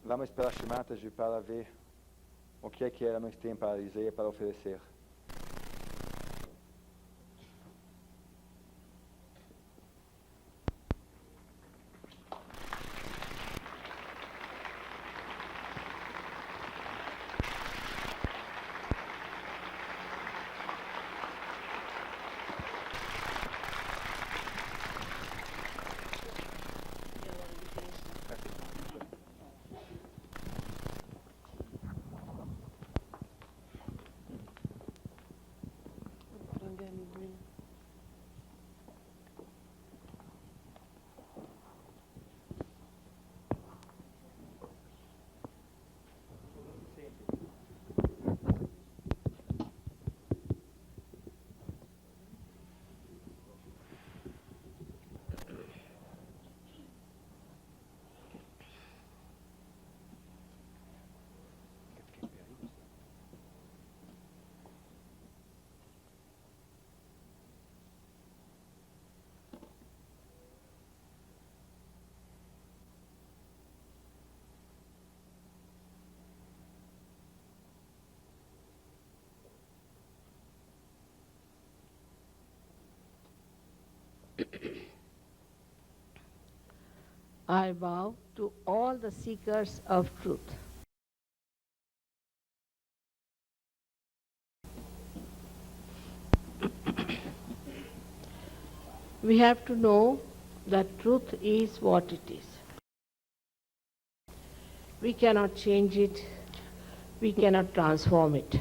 Vamos pelas Shrimataji para ver o que é que ela nos tem para dizer, para oferecer. I bow to all the seekers of truth. We have to know that truth is what it is. We cannot change it. We cannot transform it.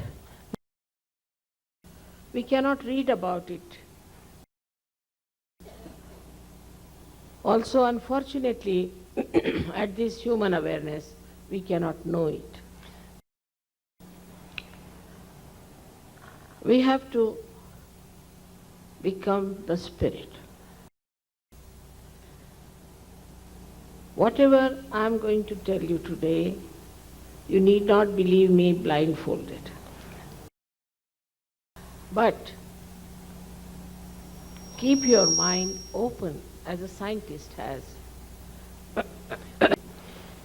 We cannot read about it. Also, unfortunately, at this human awareness, we cannot know it. We have to become the spirit. Whatever I am going to tell you today, you need not believe me blindfolded. But keep your mind open as a scientist has.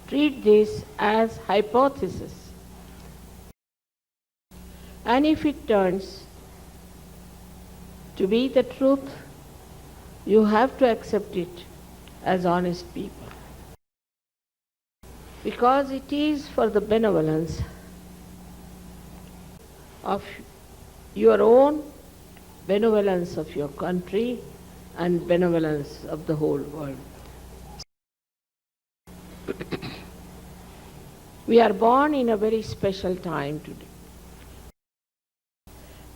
Treat this as hypothesis. And if it turns to be the truth, you have to accept it as honest people. Because it is for the benevolence of your own, benevolence of your country, and benevolence of the whole world. We are born in a very special time today.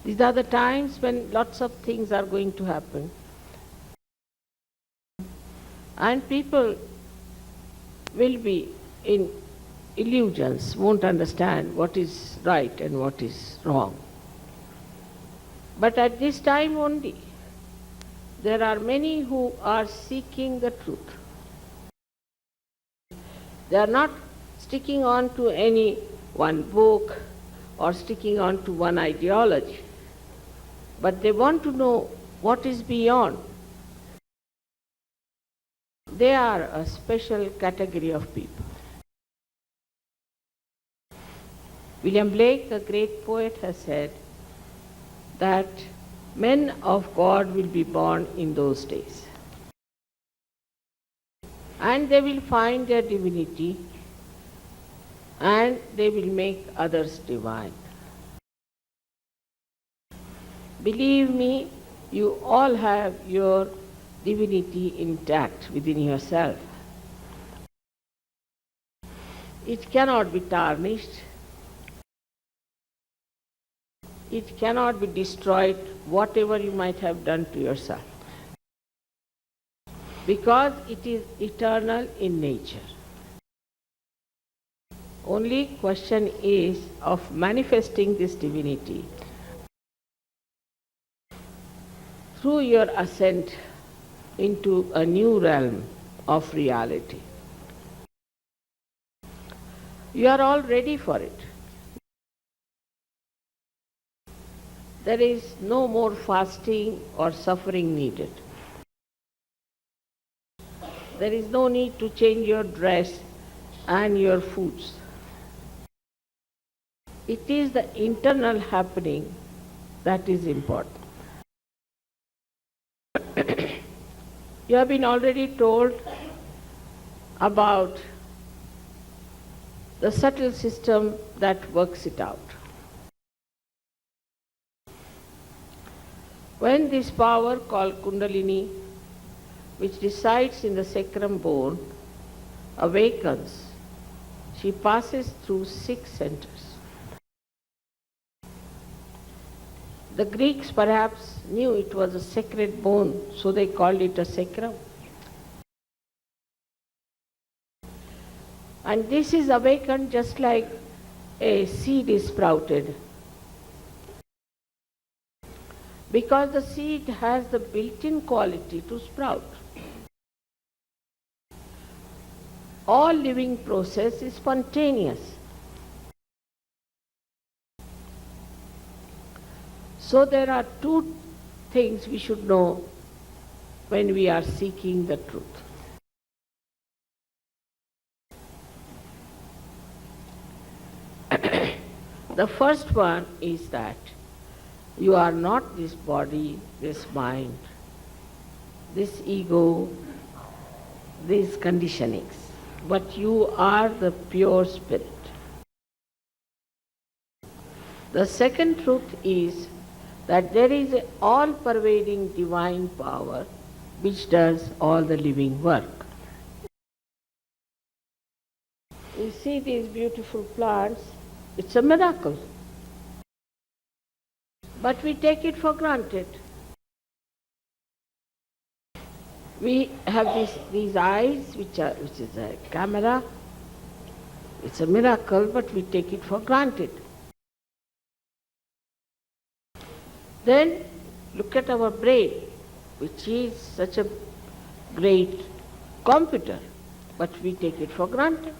These are the times when lots of things are going to happen. And people will be in illusions, won't understand what is right and what is wrong. But at this time only, there are many who are seeking the truth. They are not sticking on to any one book or sticking on to one ideology, but they want to know what is beyond. They are a special category of people. William Blake, a great poet, has said that men of God will be born in those days. And they will find their divinity and they will make others divine. Believe me, you all have your divinity intact within yourself. It cannot be tarnished. It cannot be destroyed, whatever you might have done to yourself. Because it is eternal in nature. Only question is of manifesting this divinity through your ascent into a new realm of reality. You are all ready for it. There is no more fasting or suffering needed. There is no need to change your dress and your foods. It is the internal happening that is important. You have been already told about the subtle system that works it out. When this power called Kundalini, which resides in the sacrum bone, awakens, she passes through 6 centers. The Greeks perhaps knew it was a sacred bone, so they called it a sacrum. And this is awakened just like a seed is sprouted. Because the seed has the built-in quality to sprout. All living process is spontaneous. So there are 2 things we should know when we are seeking the truth. The first one is that you are not this body, this mind, this ego, these conditionings, but you are the pure spirit. The second truth is that there is an all-pervading divine power which does all the living work. You see these beautiful plants, it's a miracle. But we take it for granted. We have these eyes, which is a camera. It's a miracle, but we take it for granted. Then look at our brain, which is such a great computer, but we take it for granted.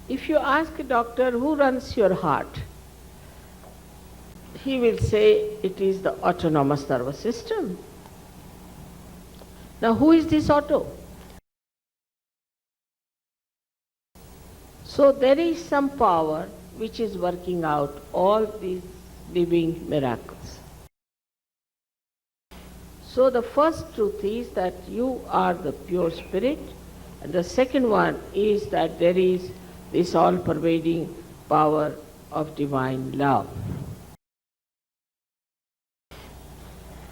If you ask a doctor who runs your heart, he will say it is the autonomous nervous system. Now who is this auto? So there is some power which is working out all these living miracles. So the first truth is that you are the pure spirit, and the second one is that there is this all-pervading power of divine love.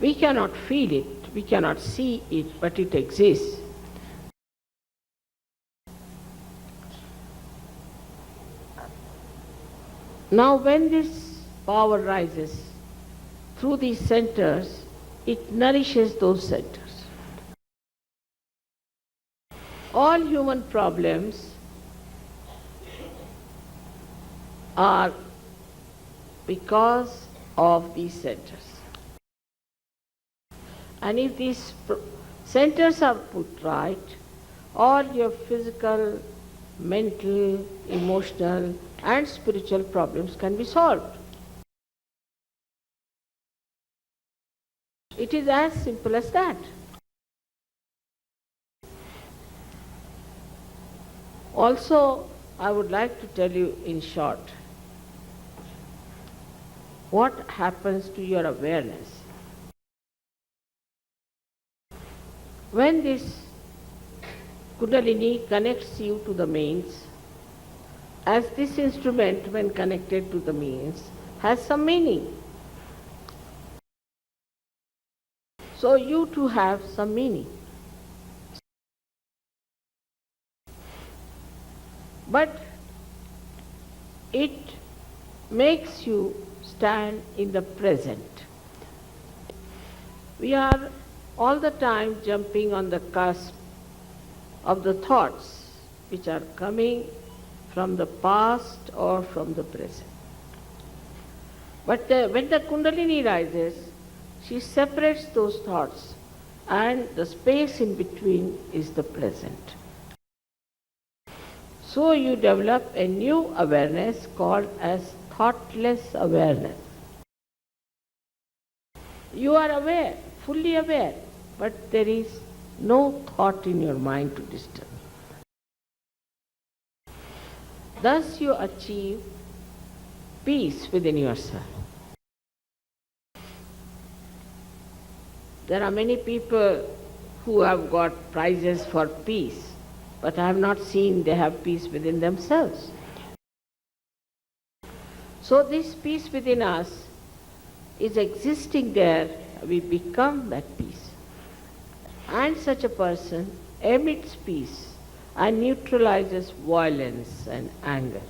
We cannot feel it, we cannot see it, but it exists. Now when this power rises through these centers, it nourishes those centers. All human problems are because of these centers. And if these centers are put right, all your physical, mental, emotional and spiritual problems can be solved. It is as simple as that. Also, I would like to tell you in short what happens to your awareness. When this Kundalini connects you to the mains, as this instrument when connected to the mains has some meaning. So you too have some meaning. But it makes you stand in the present. We are all the time jumping on the cusp of the thoughts which are coming from the past or from the present. But when the Kundalini rises, she separates those thoughts, and the space in between is the present. So you develop a new awareness called as thoughtless awareness. You are aware, fully aware, but there is no thought in your mind to disturb. Thus you achieve peace within yourself. There are many people who have got prizes for peace, but I have not seen they have peace within themselves. So this peace within us is existing there, we become that peace. And such a person emits peace and neutralizes violence and anger.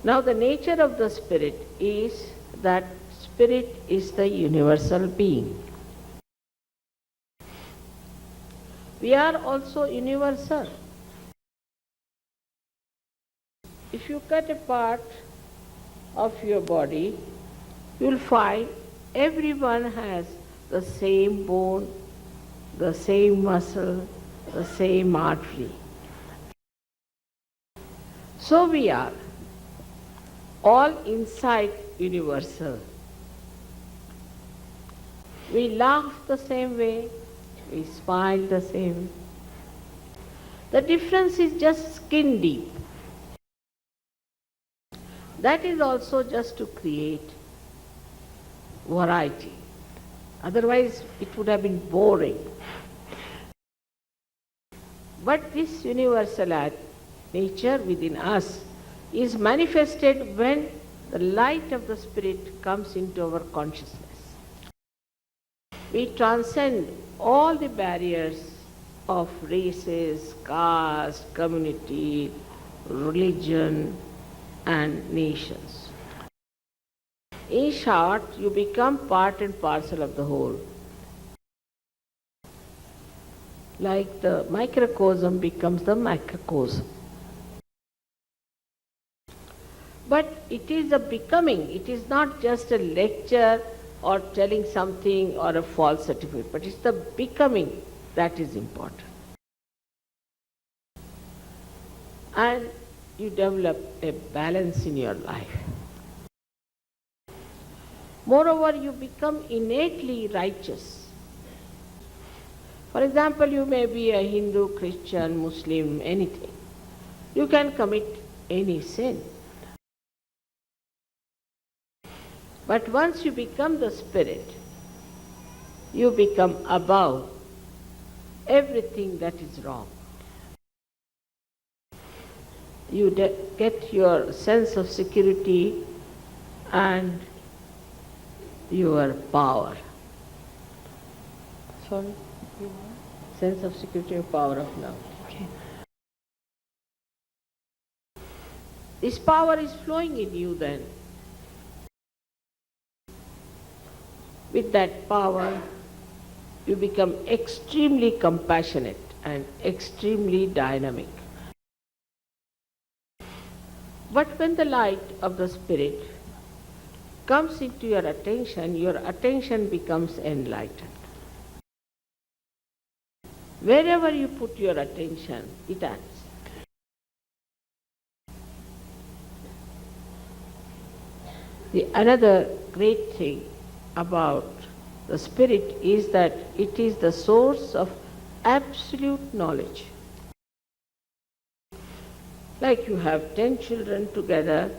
Now the nature of the spirit is that spirit is the universal being. We are also universal. If you cut a part of your body, you will find everyone has the same bone, the same muscle, the same artery. So we are all inside universal. We laugh the same way, we smile the same way. The difference is just skin deep. That is also just to create variety. Otherwise, it would have been boring. But this universal nature within us is manifested when the light of the Spirit comes into our consciousness. We transcend all the barriers of races, caste, community, religion, and nations. In short, you become part and parcel of the whole. Like the microcosm becomes the macrocosm. But it is a becoming, it is not just a lecture or telling something or a false certificate, but it's the becoming that is important. And you develop a balance in your life. Moreover, you become innately righteous. For example, you may be a Hindu, Christian, Muslim, anything. You can commit any sin. But once you become the Spirit, you become above everything that is wrong. You get your sense of security and your power. Sorry? Sense of security and power of love. Okay. This power is flowing in you then. With that power, you become extremely compassionate and extremely dynamic. But when the light of the Spirit comes into your attention becomes enlightened. Wherever you put your attention, it acts. Another great thing about the Spirit is that it is the source of absolute knowledge. Like you have 10 children together,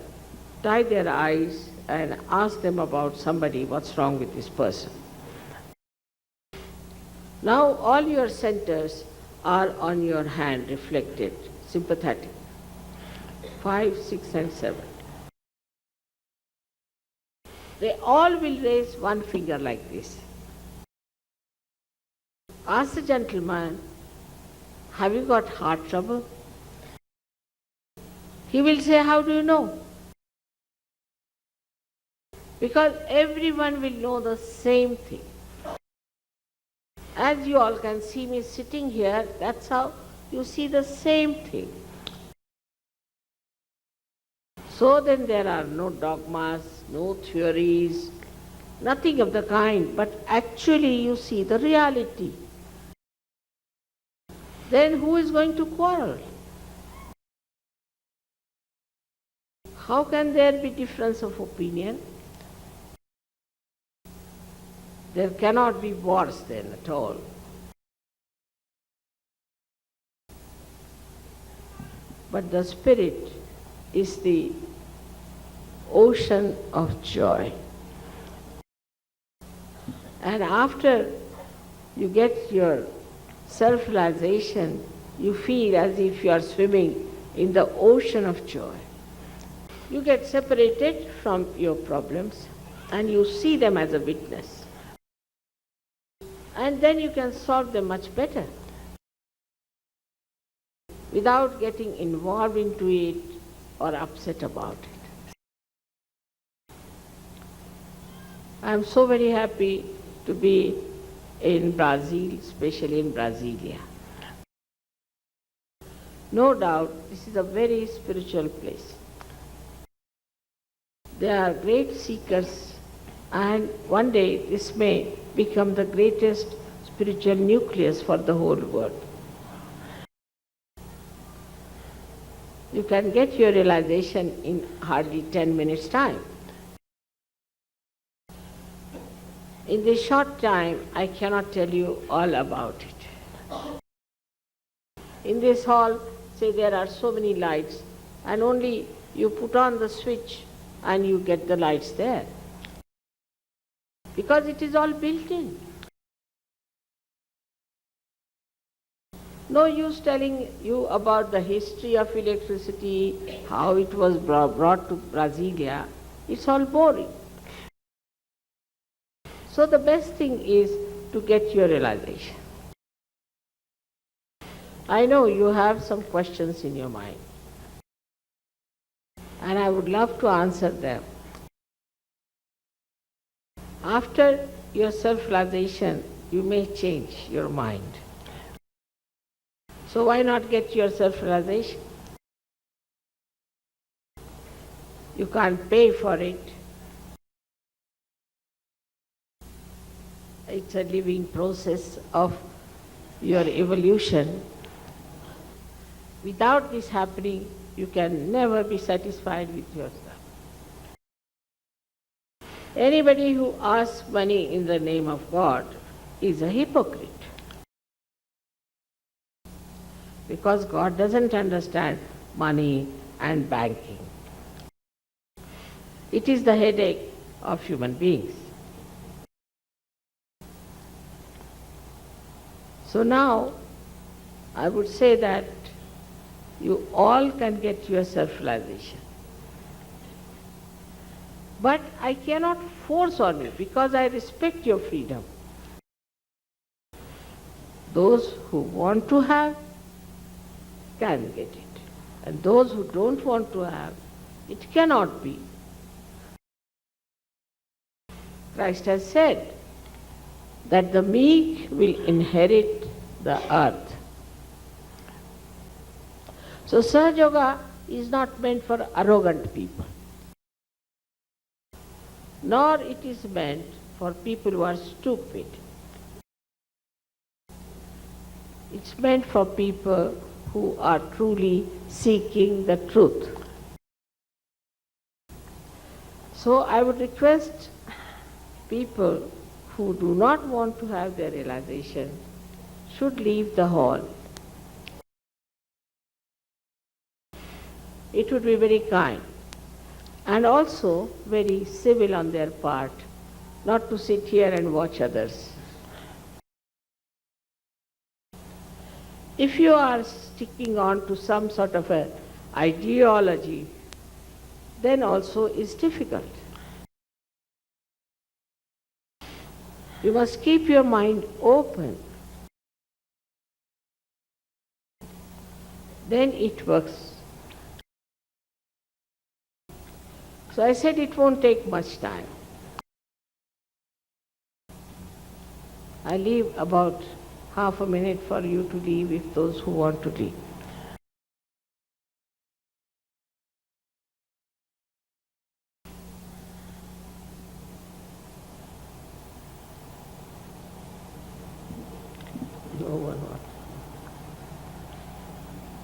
tie their eyes and ask them about somebody, what's wrong with this person. Now all your centers are on your hand, reflected, sympathetic. 5, 6 and 7. They all will raise one finger like this. Ask the gentleman, have you got heart trouble? He will say, how do you know? Because everyone will know the same thing. As you all can see me sitting here, that's how you see the same thing. So then there are no dogmas, no theories, nothing of the kind, but actually you see the reality. Then who is going to quarrel? How can there be difference of opinion? There cannot be wars then at all. But the spirit is the ocean of joy. And after you get your self-realization, you feel as if you are swimming in the ocean of joy. You get separated from your problems and you see them as a witness. And then you can solve them much better without getting involved into it or upset about it. I am so very happy to be in Brazil, especially in Brasilia. No doubt, this is a very spiritual place. There are great seekers, and one day this may become the greatest spiritual nucleus for the whole world. You can get your realization in hardly 10 minutes' time. In this short time, I cannot tell you all about it. In this hall, say there are so many lights, and only you put on the switch and you get the lights there. Because it is all built in. No use telling you about the history of electricity, how it was brought to Brasilia. It's all boring. So the best thing is to get your realization. I know you have some questions in your mind, and I would love to answer them. After your self-realization, you may change your mind. So why not get your self-realization? You can't pay for it. It's a living process of your evolution. Without this happening, you can never be satisfied with yourself. Anybody who asks money in the name of God is a hypocrite. Because God doesn't understand money and banking. It is the headache of human beings. So now, I would say that you all can get your self-realization. But I cannot force on you because I respect your freedom. Those who want to have can get it. And those who don't want to have, it cannot be. Christ has said that the meek will inherit the earth. So Sahaja Yoga is not meant for arrogant people, nor it is meant for people who are stupid. It's meant for people who are truly seeking the truth. So I would request people who do not want to have their realization should leave the hall. It would be very kind and also very civil on their part not to sit here and watch others. If you are sticking on to some sort of an ideology, then also it's difficult. You must keep your mind open. Then it works. So I said it won't take much time. I leave about half a minute for you to leave if those who want to leave. No one wants.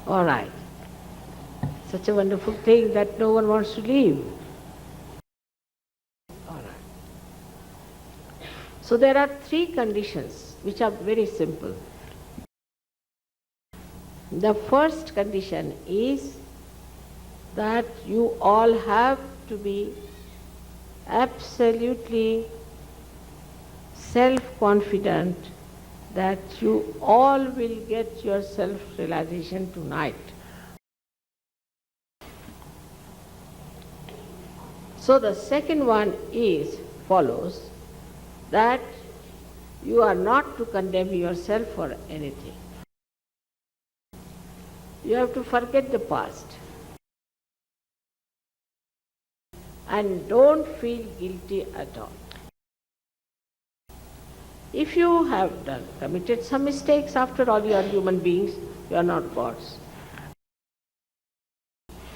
All right. Such a wonderful thing that no one wants to leave. All right. So there are three conditions which are very simple. The first condition is that you all have to be absolutely self-confident that you all will get your self-realization tonight. So the second one follows that you are not to condemn yourself for anything. You have to forget the past and don't feel guilty at all. If you have committed some mistakes, after all you are human beings, you are not gods.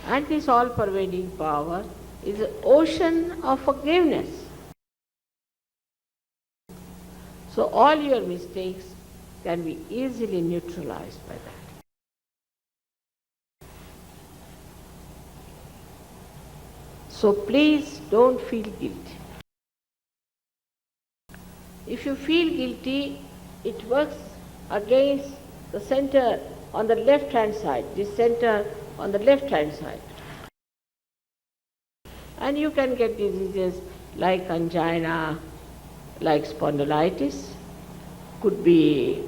And this all-pervading power is an ocean of forgiveness. So all your mistakes can be easily neutralized by that. So please don't feel guilty. If you feel guilty, it works against the center on the left-hand side, this center on the left-hand side. And you can get diseases like angina, like spondylitis, could be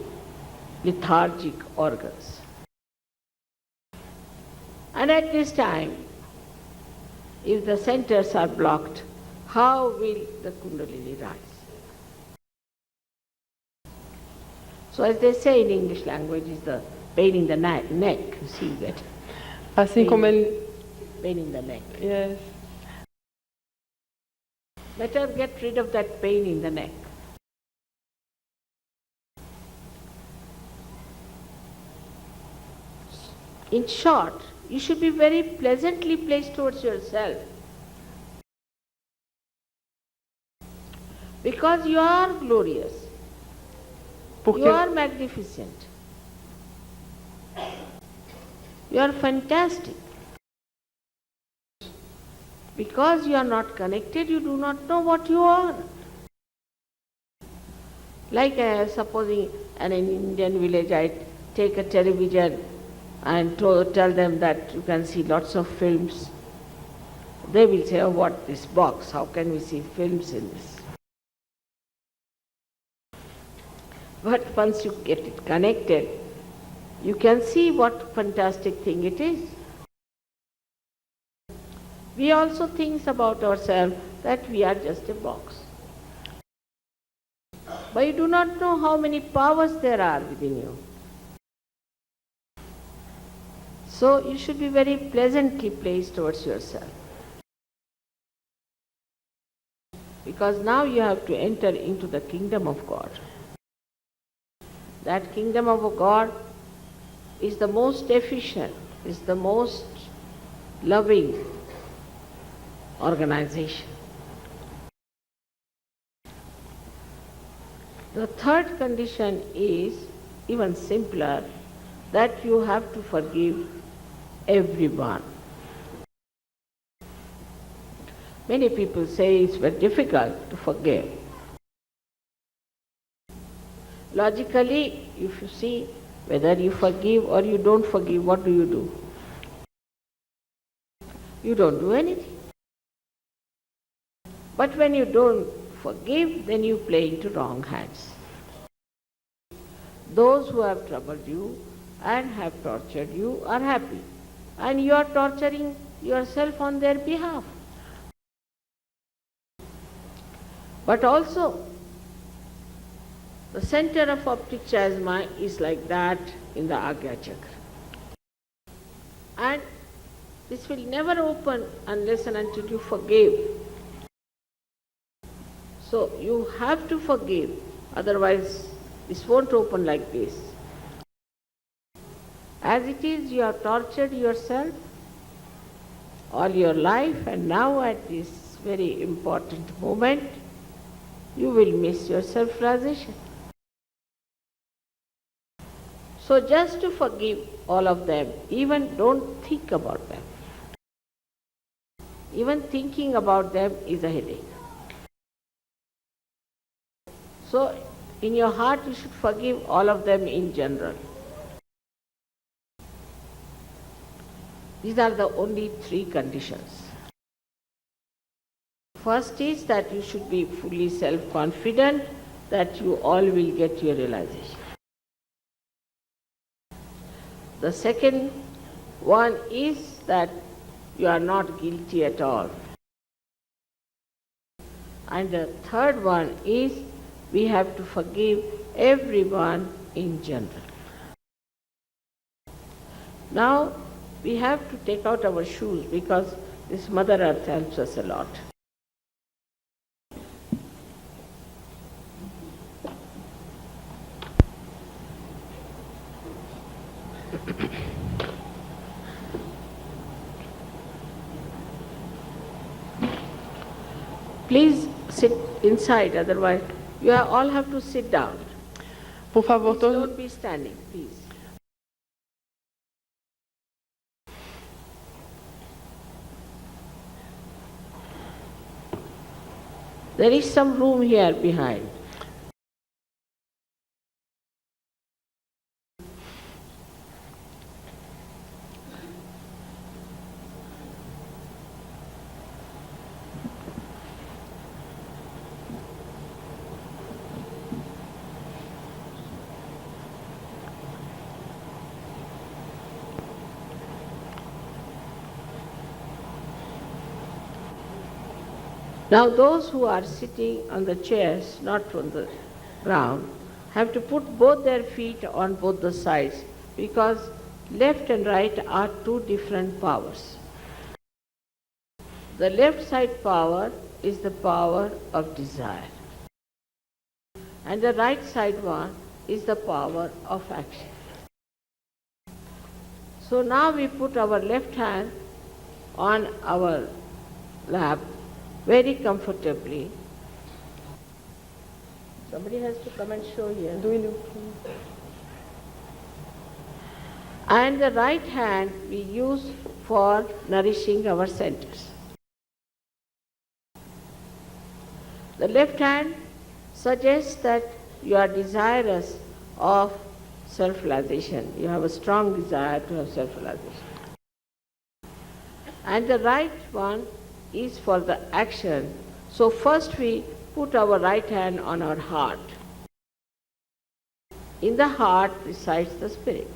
lethargic organs. And at this time, if the centers are blocked, how will the Kundalini rise? So as they say in English language, is the pain in the neck, you see that? Assim como ele... Pain in the neck. Yes. Better get rid of that pain in the neck. In short, you should be very pleasantly placed towards yourself. Because you are glorious. You are magnificent. You are fantastic. Because you are not connected, you do not know what you are. Like supposing in an Indian village, I take a television and tell them that you can see lots of films. They will say, oh, what, this box, how can we see films in this? But once you get it connected, you can see what fantastic thing it is. We also think about ourselves that we are just a box. But you do not know how many powers there are within you. So you should be very pleasantly placed towards yourself. Because now you have to enter into the kingdom of God. That kingdom of God is the most efficient, is the most loving organization. The third condition is even simpler, that you have to forgive everyone. Many people say it's very difficult to forgive. Logically, if you see whether you forgive or you don't forgive, what do? You don't do anything. But when you don't forgive, then you play into wrong hands. Those who have troubled you and have tortured you are happy, and you are torturing yourself on their behalf. But also, the center of optic chiasma is like that in the Agya Chakra. And this will never open unless and until you forgive. So you have to forgive, otherwise this won't open like this. As it is, you have tortured yourself all your life, and now at this very important moment, you will miss your self-realization. So just to forgive all of them, even don't think about them. Even thinking about them is a headache. So in your heart you should forgive all of them in general. These are the only three conditions. First is that you should be fully self-confident that you all will get your realization. The second one is that you are not guilty at all. And the third one is we have to forgive everyone in general. Now we have to take out our shoes because this Mother Earth helps us a lot. Please sit inside, otherwise you all have to sit down. Por favor, Please todos, don't be standing, please. There is some room here behind. Now those who are sitting on the chairs, not on the ground, have to put both their feet on both the sides because left and right are two different powers. The left side power is the power of desire, and the right side one is the power of action. So now we put our left hand on our lap very comfortably. Somebody has to come and show here. And the right hand we use for nourishing our centers. The left hand suggests that you are desirous of self-realization. You have a strong desire to have self-realization. And the right one is for the action. So first we put our right hand on our heart. In the heart resides the spirit.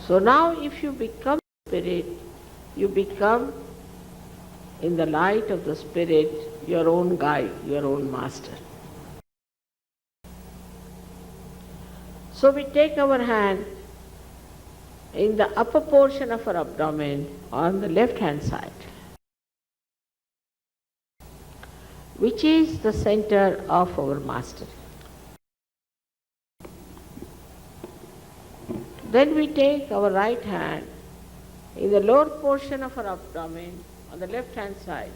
So now if you become spirit, you become, in the light of the spirit, your own guide, your own master. So we take our hand in the upper portion of our abdomen on the left hand side, which is the center of our master. Then we take our right hand in the lower portion of our abdomen on the left hand side,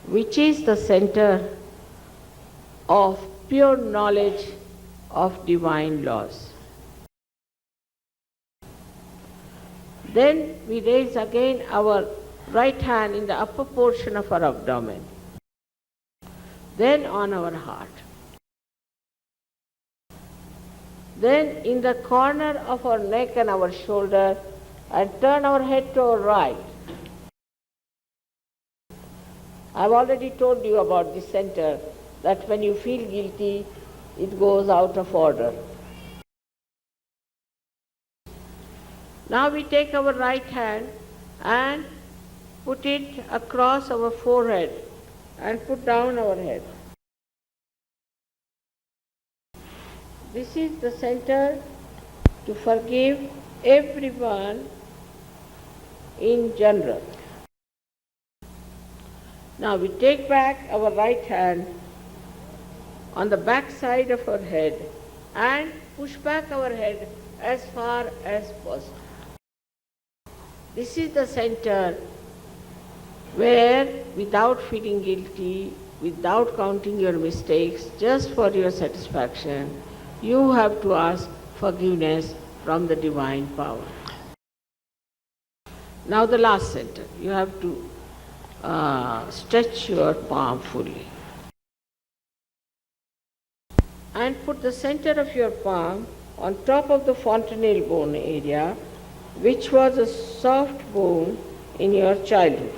which is the center of pure knowledge of divine laws. Then we raise again our right hand in the upper portion of our abdomen, then on our heart. Then in the corner of our neck and our shoulder, and turn our head to our right. I've already told you about this center, that when you feel guilty, it goes out of order. Now we take our right hand and put it across our forehead and put down our head. This is the center to forgive everyone in general. Now we take back our right hand on the back side of our head and push back our head as far as possible. This is the center where, without feeling guilty, without counting your mistakes, just for your satisfaction, you have to ask, forgiveness from the divine power. Now the last center. You have to stretch your palm fully. And put the center of your palm on top of the fontanelle bone area, which was a soft bone in your childhood.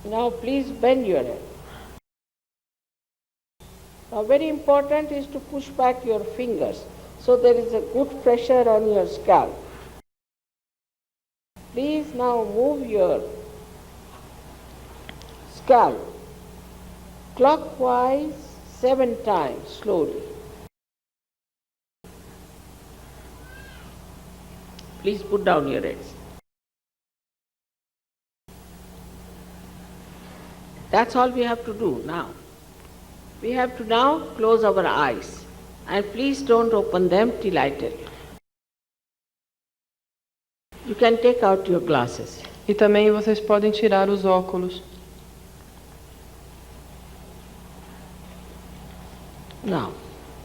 Now please bend your head. Now very important is to push back your fingers so there is a good pressure on your scalp. Please now move your scalp clockwise 7 times slowly. Please put down your heads. That's all we have to do now. We have to now close our eyes, and please don't open them till I tell you. You can take out your glasses. E também vocês podem tirar os óculos. Now,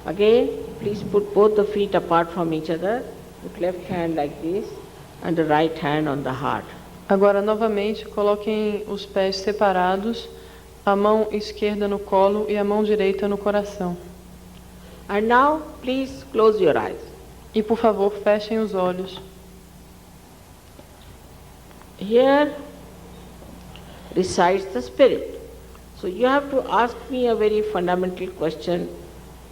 again, please put both the feet apart from each other, the left hand like this, and the right hand on the heart. Agora, novamente, coloquem os pés separados, a mão esquerda no colo e a mão direita no coração. And now, please close your eyes. E, por favor, fechem os olhos. Here resides the spirit. So you have to ask me a very fundamental question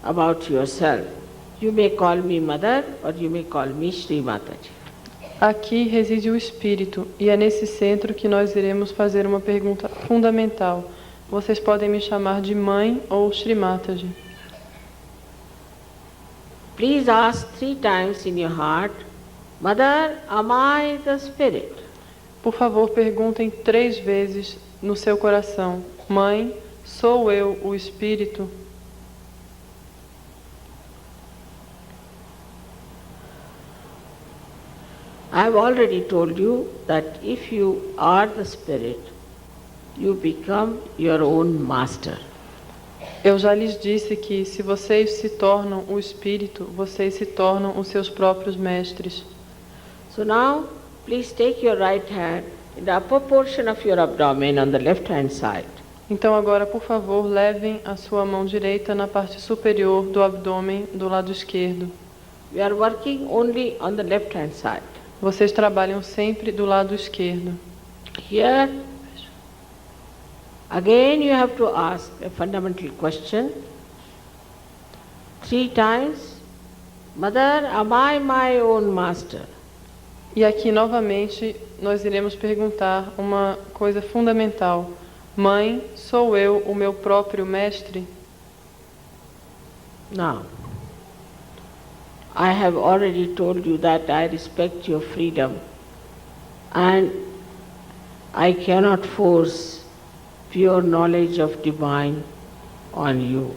about yourself. You may call me Mother or you may call me Shri Mataji. Aqui reside o Espírito, e é nesse centro que nós iremos fazer uma pergunta fundamental. Vocês podem me chamar de Mãe ou Shri Mataji. Please ask 3 times in your heart, Mother, am I the Spirit? Por favor, perguntem 3 vezes no seu coração. Mãe, sou eu o Espírito? I have already told you that if you are the Spirit, you become your own master. Eu já lhes disse que, se vocês se tornam o Espírito, vocês se tornam os seus próprios mestres. So now, please take your right hand in the upper portion of your abdomen on the left hand side. Então agora, por favor, levem a sua mão direita na parte superior do abdômen do lado esquerdo. We are working only on the left hand side. Vocês trabalham sempre do lado esquerdo. Here, again you have to ask a fundamental question 3 times. Mother, am I my own master? E aqui novamente nós iremos perguntar uma coisa fundamental. Mãe, sou eu o meu próprio mestre? Now, I have already told you that I respect your freedom and I cannot force pure knowledge of divine on you.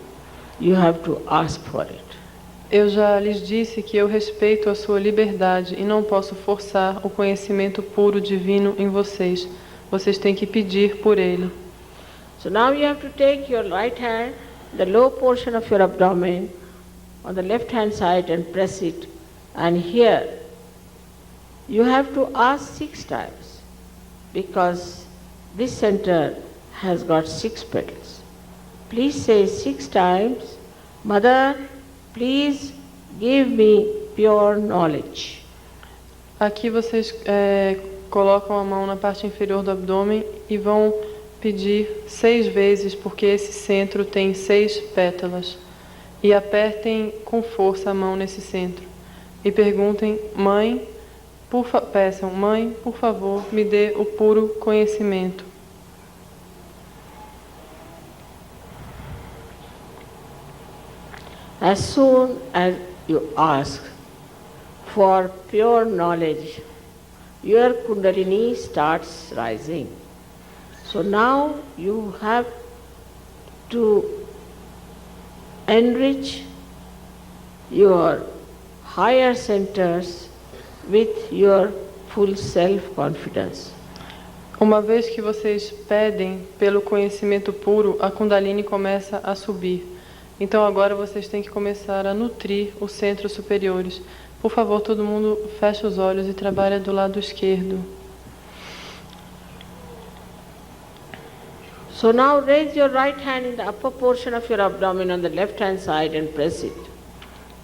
You have to ask for it. Eu já lhes disse que eu respeito a sua liberdade e não posso forçar o conhecimento puro divino em vocês. Vocês têm que pedir por ele. So now you have to take your right hand, the low portion of your abdomen, on the left hand side and press it. And here, you have to ask 6 times, because this center has got 6 petals. Please say 6 times, Mother, please give me pure knowledge. Aqui vocês colocam a mão na parte inferior do abdômen e vão pedir 6 vezes, porque esse centro tem 6 pétalas. E apertem com força a mão nesse centro. E perguntem, Mãe, peçam, Mãe, por favor, me dê o puro conhecimento. As soon as you ask for pure knowledge, your Kundalini starts rising. So now you have to enrich your higher centers with your full self-confidence. Uma vez que vocês pedem pelo conhecimento puro, a Kundalini começa a subir. Então agora vocês têm que começar a nutrir os centros superiores. Por favor, todo mundo fecha os olhos e trabalha do lado esquerdo. So now raise your right hand in the upper portion of your abdomen on the left hand side and press it.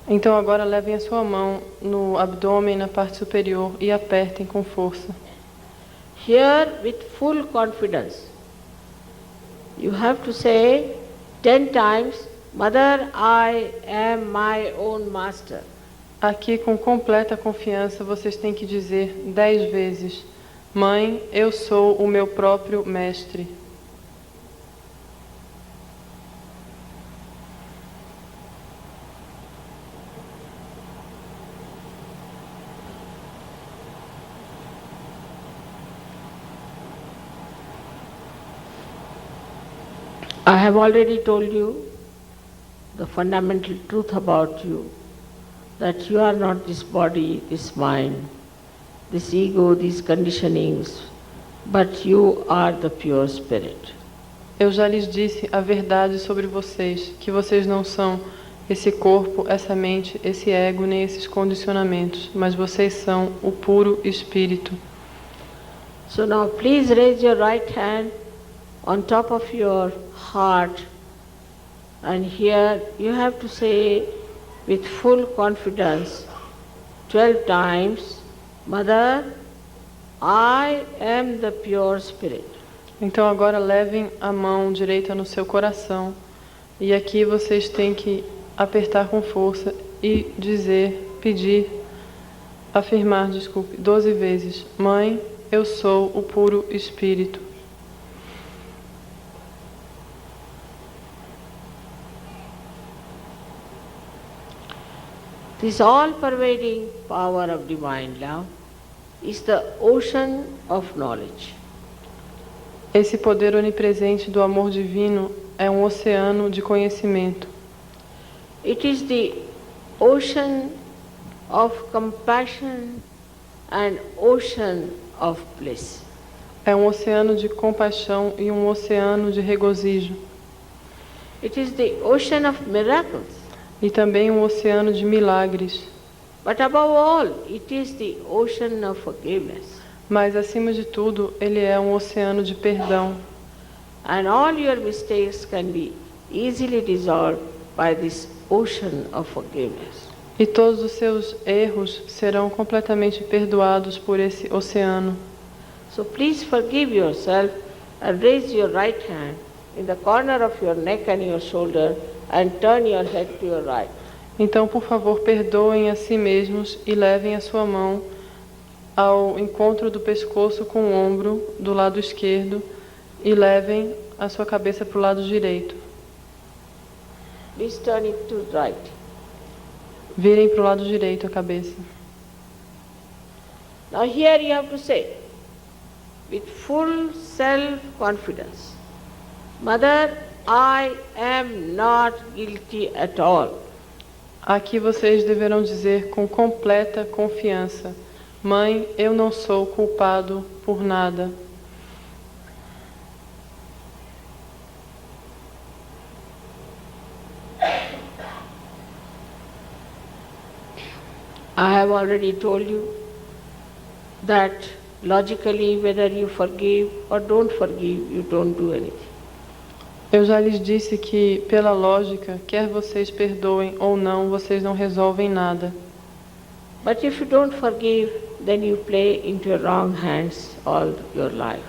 Então agora levem a sua mão no abdômen, na parte superior, e apertem com força. Here with full confidence. You have to say 10 times, Mother, I am my own master. Aqui, com completa confiança, vocês têm que dizer 10 vezes: Mãe, eu sou o meu próprio mestre. I have already told you the fundamental truth about you, that you are not this body, this mind, this ego, these conditionings, but you are the pure spirit. Eu já lhes disse a verdade sobre vocês, que vocês não são esse corpo, essa mente, esse ego, nem esses condicionamentos, mas vocês são o puro espírito. So now please raise your right hand on top of your heart, and here you have to say with full confidence 12 times, Mother, I am the pure spirit. Então agora levem a mão direita no seu coração, e aqui vocês têm que apertar com força e dizer, pedir, afirmar, 12 vezes: Mãe, eu sou o puro espírito. This all-pervading power of divine love is the ocean of knowledge. Esse poder onipresente do amor divino é um oceano de conhecimento. It is the ocean of compassion and ocean of bliss. É um oceano de compaixão e um oceano de regozijo. It is the ocean of miracles. E também um oceano de milagres. But above all, it is the ocean of forgiveness. Mas, acima de tudo, ele é um oceano de perdão. And all your mistakes can be easily dissolved by this ocean of forgiveness. E todos os seus erros serão completamente perdoados por esse oceano. So please forgive yourself and raise your right hand in the corner of your neck and your shoulder and turn your head to your right. Então, por favor, perdoem a si mesmos e levem a sua mão ao encontro do pescoço com o ombro do lado esquerdo e levem a sua cabeça para o lado direito. Please turn it to right. Virem para o lado direito a cabeça. Now here you have to say, with full self-confidence, Mother, I am not guilty at all. Aqui vocês deverão dizer com completa confiança: Mãe, eu não sou culpado por nada. I have already told you that logically, whether you forgive or don't forgive, you don't do anything. Eu já lhes disse que, pela lógica, quer vocês perdoem ou não, vocês não resolvem nada. But if you don't forgive, then you play into your wrong hands all your life.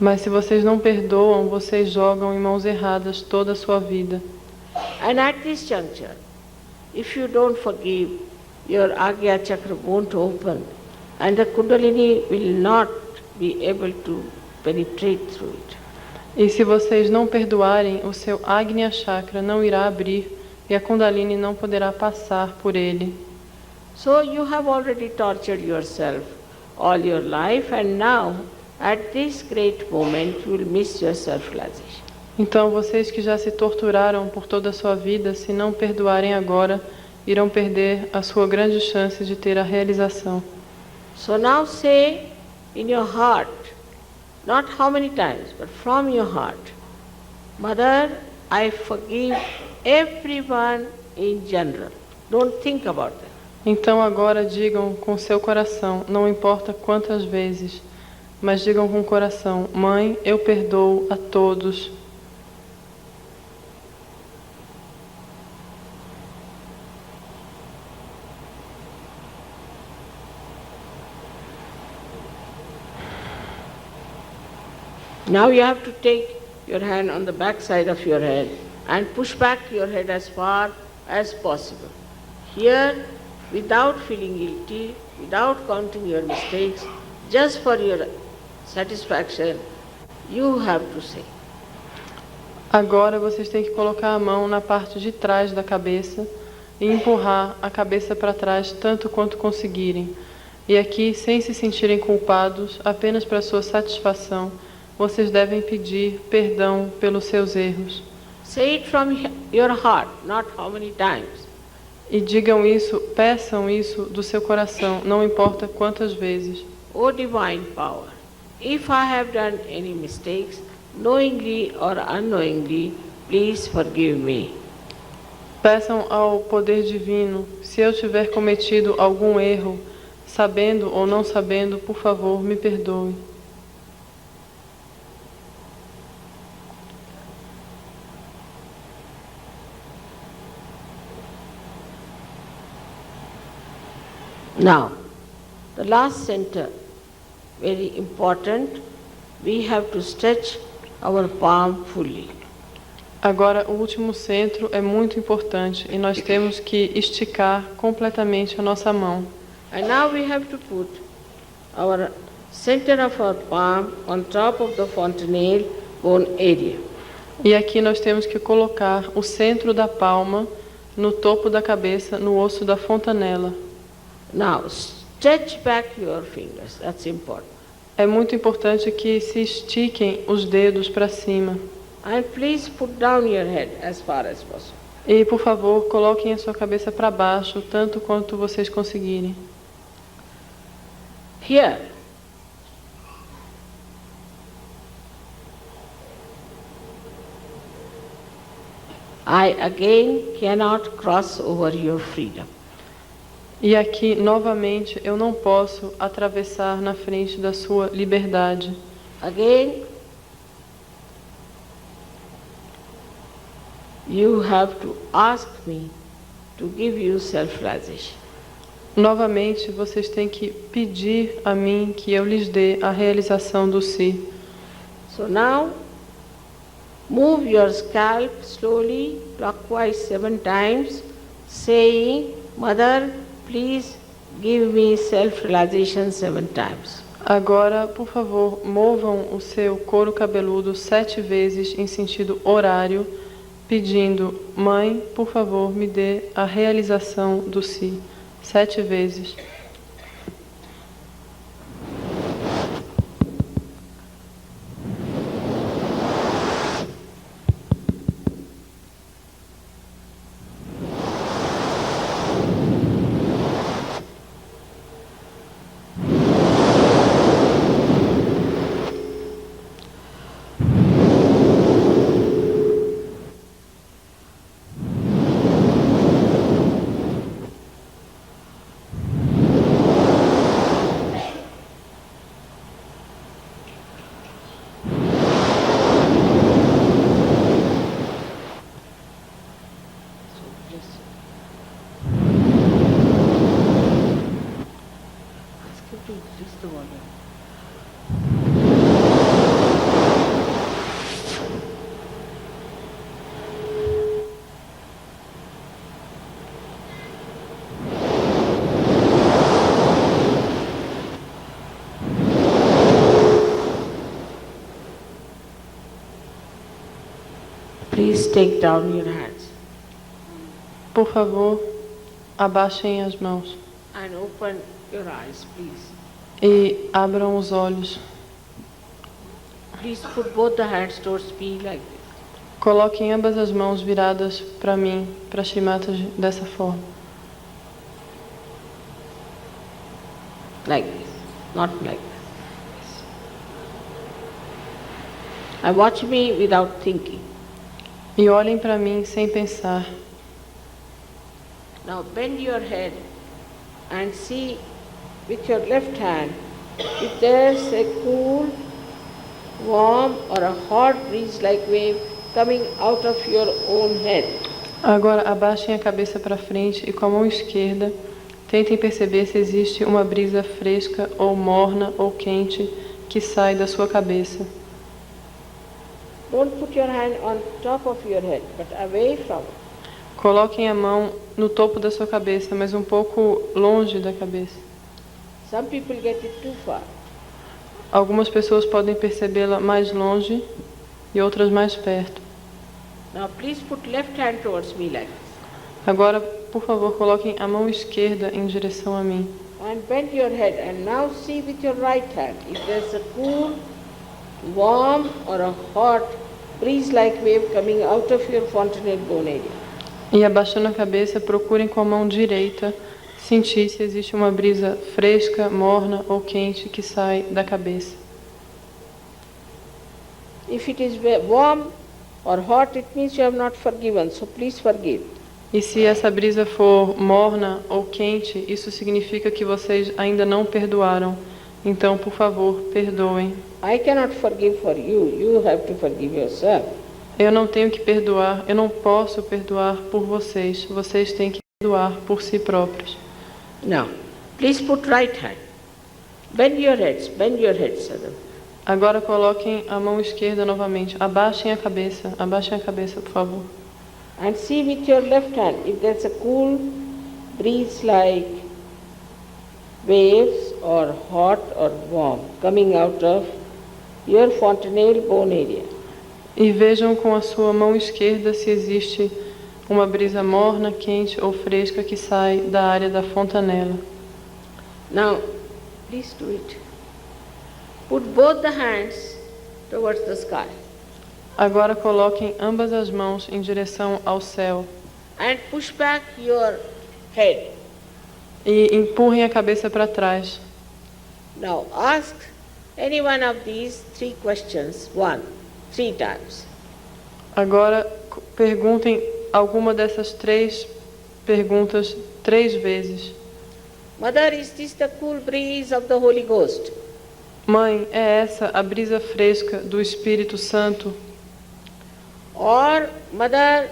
Mas se vocês não perdoam, vocês jogam em mãos erradas toda a sua vida. And at this juncture, if you don't forgive, your Agya Chakra won't open and the Kundalini will not be able to penetrate through it. E se vocês não perdoarem, o seu Agnya Chakra não irá abrir e a Kundalini não poderá passar por ele. So you have already tortured yourself all your life, and now, at this great moment, you will miss your self-realization. Então, vocês que já se torturaram por toda a sua vida, se não perdoarem agora, irão perder a sua grande chance de ter a realização. So now say in your heart, not how many times, but from your heart, Mother, I forgive everyone in general. Don't think about that. Então agora digam com seu coração, não importa quantas vezes, mas digam com o coração: Mãe, eu perdoo a todos. Now you have to take your hand on the back side of your head and push back your head as far as possible. Here, without feeling guilty, without counting your mistakes, just for your satisfaction, you have to say. Agora vocês têm que colocar a mão na parte de trás da cabeça e empurrar a cabeça para trás tanto quanto conseguirem. E aqui, sem se sentirem culpados, apenas para sua satisfação, vocês devem pedir perdão pelos seus erros. Say it from your heart, not how many times. E digam isso, peçam isso do seu coração, não importa quantas vezes. O divine power, if I have done any mistakes, knowingly or unknowingly, please forgive me. Peçam ao poder divino, se eu tiver cometido algum erro, sabendo ou não sabendo, por favor, me perdoe. Now, the last center, very important, we have to stretch our palm fully. Agora, o último centro é muito importante e nós temos que esticar completamente a nossa mão. And now we have to put our center of our palm on top of the fontanelle bone area. E aqui nós temos que colocar o centro da palma no topo da cabeça, no osso da fontanela. Now, stretch back your fingers, that's important. É muito importante que se estiquem os dedos para cima. And please put down your head as far as possible. E, por favor, coloquem a sua cabeça para baixo, tanto quanto vocês conseguirem. Here, I again cannot cross over your freedom. E aqui, novamente, eu não posso atravessar na frente da sua liberdade. Again, you have to ask me to give you self-realization. Novamente, vocês têm que pedir a mim que eu lhes dê a realização do si. So now, move your scalp slowly, clockwise 7 times, saying, Mother, please give me self-realization 7 times. Agora, por favor, movam o seu couro cabeludo 7 vezes em sentido horário, pedindo, Mãe, por favor, me dê a realização do si. 7 vezes. Please take down your hands Por favor, abaixem as mãos and open your eyes, please. e abram os olhos. Please put both the hands towards me like this. Coloquem ambas as mãos viradas para mim, para Shrimataji, dessa forma. Like this, not like this. And watch me without thinking. E olhem para mim sem pensar. Now bend your head and see with your left hand if there's a cool, warm or a hot breeze-like wave coming out of your own head. Agora abaixem a cabeça para frente e com a mão esquerda tentem perceber se existe uma brisa fresca ou morna ou quente que sai da sua cabeça. Don't put your hand on top of your head, but away from it. Coloquem a mão no topo da sua cabeça, mas um pouco longe da cabeça. Some people get it too far. Algumas pessoas podem percebê-la mais longe e outras mais perto. Now please put left hand towards me like this. Agora, por favor, coloquem a mão esquerda em direção a mim. And bend your head and now see with your right hand if there's a cool, warm or a hot breeze-like wave coming out of your fontanelle bone area. E abaixando a cabeça, procurem com a mão direita sentir se existe uma brisa fresca, morna ou quente que sai da cabeça. If it is warm or hot, it means you have not forgiven, so please forgive. E se essa brisa for morna ou quente, isso significa que vocês ainda não perdoaram. Então, por favor, perdoem. I cannot forgive for you. You have to forgive yourself. Eu não tenho que perdoar, eu não posso perdoar por vocês. Vocês têm que perdoar por si próprios. Now, please put right hand. Bend your heads, Sadhu. Agora coloquem a mão esquerda novamente. Abaixem a cabeça, por favor. And see with your left hand if there's a cool breeze-like waves or hot or warm coming out of your fontanelle bone area. E vejam com a sua mão esquerda se existe uma brisa morna, quente ou fresca que sai da área da fontanela. Now, please do it. Put both the hands towards the sky. Agora coloquem ambas as mãos em direção ao céu. And push back your head. E empurrem a cabeça para trás. Now ask any one of these three questions, 3 times. Agora perguntem alguma dessas 3 perguntas 3 vezes. Mother, is this the cool breeze of the Holy Ghost? Mãe, é essa a brisa fresca do Espírito Santo? Or, Mother,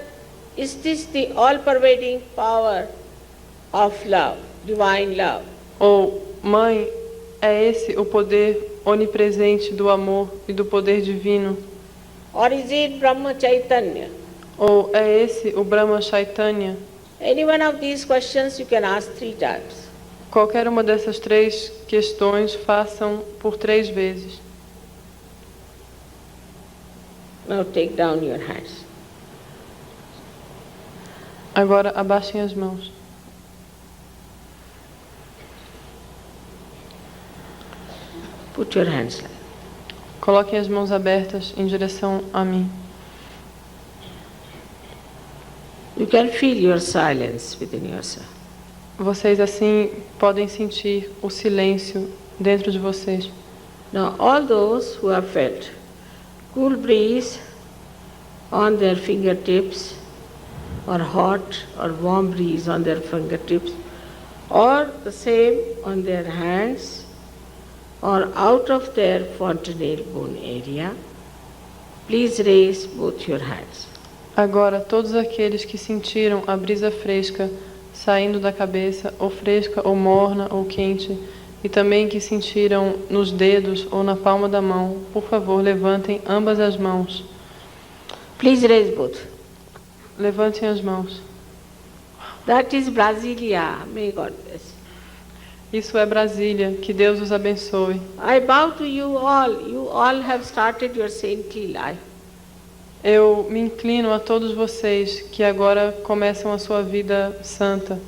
is this the all-pervading power of love, divine love? Ou, Mãe, é esse o poder onipresente do amor e do poder divino? Or is it Brahma Chaitanya? Ou é esse o Brahma Chaitanya? Any one of these questions you can ask 3 times. Qualquer uma dessas 3 questões façam por 3 vezes. Now take down your hands. Agora abaixem as mãos. Put your hands like. Coloquem as mãos abertas em direção a mim. You can feel your silence within yourself. Vocês assim podem sentir o silêncio dentro de vocês. Now all those who have felt cool breeze on their fingertips or hot or warm breeze on their fingertips or the same on their hands or out of their fontanelle bone area, please raise both your hands. Agora, todos aqueles que sentiram a brisa fresca saindo da cabeça, ou fresca, ou morna, ou quente, e também que sentiram nos dedos ou na palma da mão, por favor, levantem ambas as mãos. Please raise both. Levantem as mãos. That is Brasilia. May God bless. Isso é Brasília. Que Deus os abençoe. I bow to you all. You all have started your saintly life. Eu me inclino a todos vocês que agora começam a sua vida santa.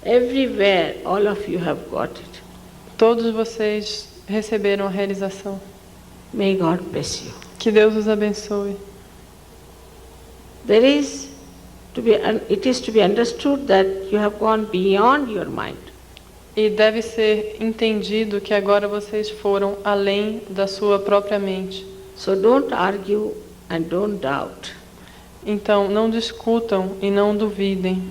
Everywhere, all of you have got it. Todos vocês receberam a realização. May God bless you. Que Deus os abençoe. It is to be understood that you have gone beyond your mind. E deve ser entendido que agora vocês foram além da sua própria mente. So don't argue and don't doubt. Então, não discutam e não duvidem.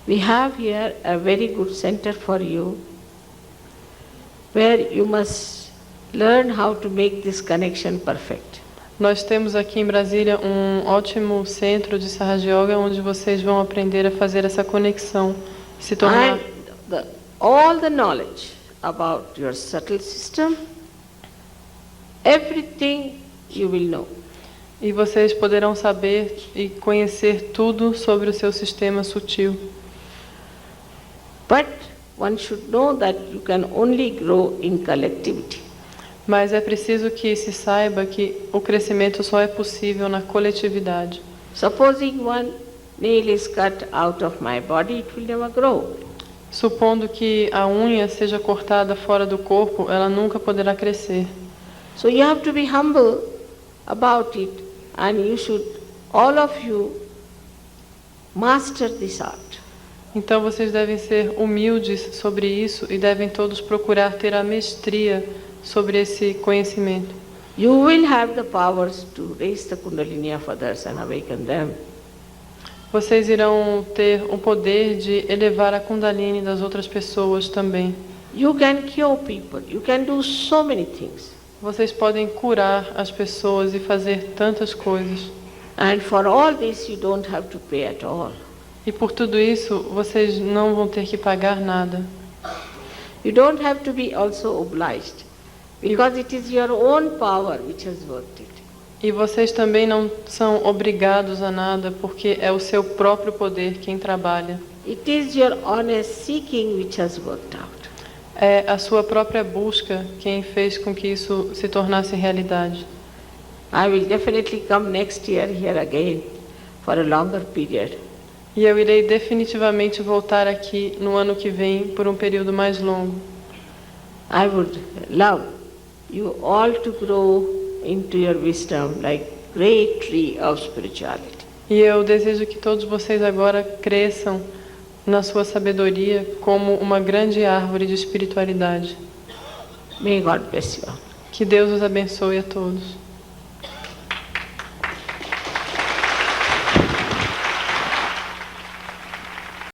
We have here a very good center for you, where you must learn how to make this connection perfect. Nós temos aqui em Brasília um ótimo centro de Sahaja Yoga, onde vocês vão aprender a fazer essa conexão, se tornar... And all the knowledge about your subtle system, everything you will know. E vocês poderão saber e conhecer tudo sobre o seu sistema sutil. But one should know that you can only grow in collectivity. Mas é preciso que se saiba que o crescimento só é possível na coletividade. Supposing one nail is cut out of my body, it will never grow. Supondo que a unha seja cortada fora do corpo, ela nunca poderá crescer. So you have to be humble about it, and you should, all of you, master this art. Então vocês devem ser humildes sobre isso e devem todos procurar ter a mestria sobre esse conhecimento. You will have the powers to raise the Kundalini of others and awaken them. Vocês irão ter o poder de elevar a Kundalini das outras pessoas também. You can cure people. You can do so many things. Vocês podem curar as pessoas e fazer tantas coisas. And for all this, you don't have to pay at all. E por tudo isso, vocês não vão ter que pagar nada. You don't have to be also obliged, because it is your own power which has worked it. E vocês também não são obrigados a nada, porque é o seu próprio poder quem trabalha. It is your honest seeking which has worked out. É a sua própria busca quem fez com que isso se tornasse realidade. I will definitely come next year here again for a longer period. E eu irei definitivamente voltar aqui no ano que vem por um período mais longo. I would love you all to grow into your wisdom like great tree of spirituality. E eu desejo que todos vocês agora cresçam na sua sabedoria como uma grande árvore de espiritualidade. May God bless you all. Que Deus os abençoe a todos.